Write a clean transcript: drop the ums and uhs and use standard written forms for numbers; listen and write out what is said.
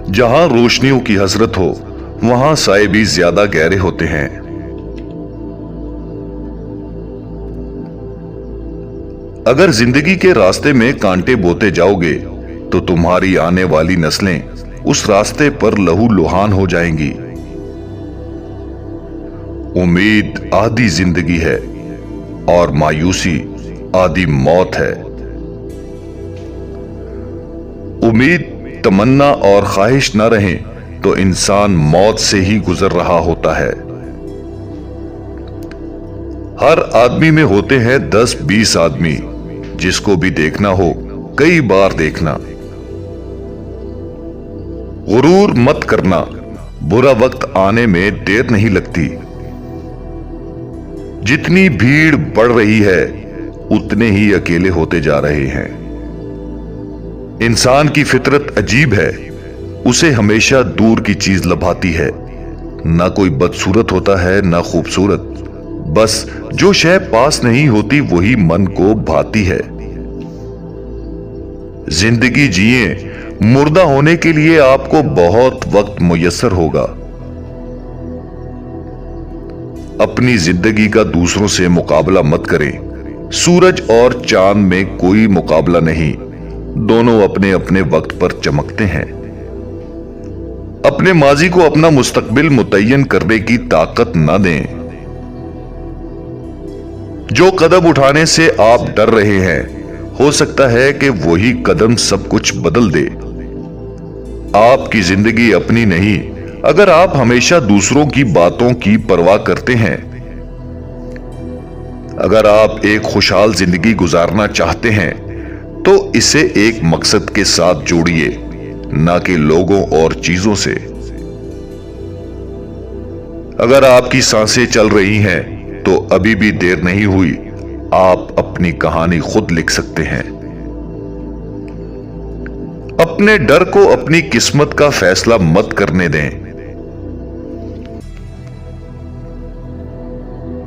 जहां रोशनियों की हसरत हो वहां साए भी ज्यादा गहरे होते हैं। अगर जिंदगी के रास्ते में कांटे बोते जाओगे तो तुम्हारी आने वाली नस्लें उस रास्ते पर लहूलुहान हो जाएंगी। उम्मीद आधी जिंदगी है और मायूसी आधी मौत है। उम्मीद, तमन्ना और ख्वाहिश न रहे तो इंसान मौत से ही गुजर रहा होता है। हर आदमी में होते हैं 10-20 आदमी, जिसको भी देखना हो कई बार देखना। गुरूर मत करना, बुरा वक्त आने में देर नहीं लगती। जितनी भीड़ बढ़ रही है उतने ही अकेले होते जा रहे हैं। इंसान की फितरत अजीब है, उसे हमेशा दूर की चीज लभाती है। ना कोई बदसूरत होता है ना खूबसूरत, बस जो शय पास नहीं होती वही मन को भाती है। जिंदगी जिए, मुर्दा होने के लिए आपको बहुत वक्त मुयस्सर होगा। अपनी जिंदगी का दूसरों से मुकाबला मत करें। सूरज और चांद में कोई मुकाबला नहीं, दोनों अपने अपने वक्त पर चमकते हैं। अपने माजी को अपना मुस्तकबिल मुतय्यन करने की ताकत न दें। जो कदम उठाने से आप डर रहे हैं, हो सकता है कि वही कदम सब कुछ बदल दे। आपकी जिंदगी अपनी नहीं, अगर आप हमेशा दूसरों की बातों की परवाह करते हैं। अगर आप एक खुशहाल जिंदगी गुजारना चाहते हैं तो इसे एक मकसद के साथ जोड़िए, ना कि लोगों और चीजों से। अगर आपकी सांसें चल रही हैं तो अभी भी देर नहीं हुई, आप अपनी कहानी खुद लिख सकते हैं। अपने डर को अपनी किस्मत का फैसला मत करने दें।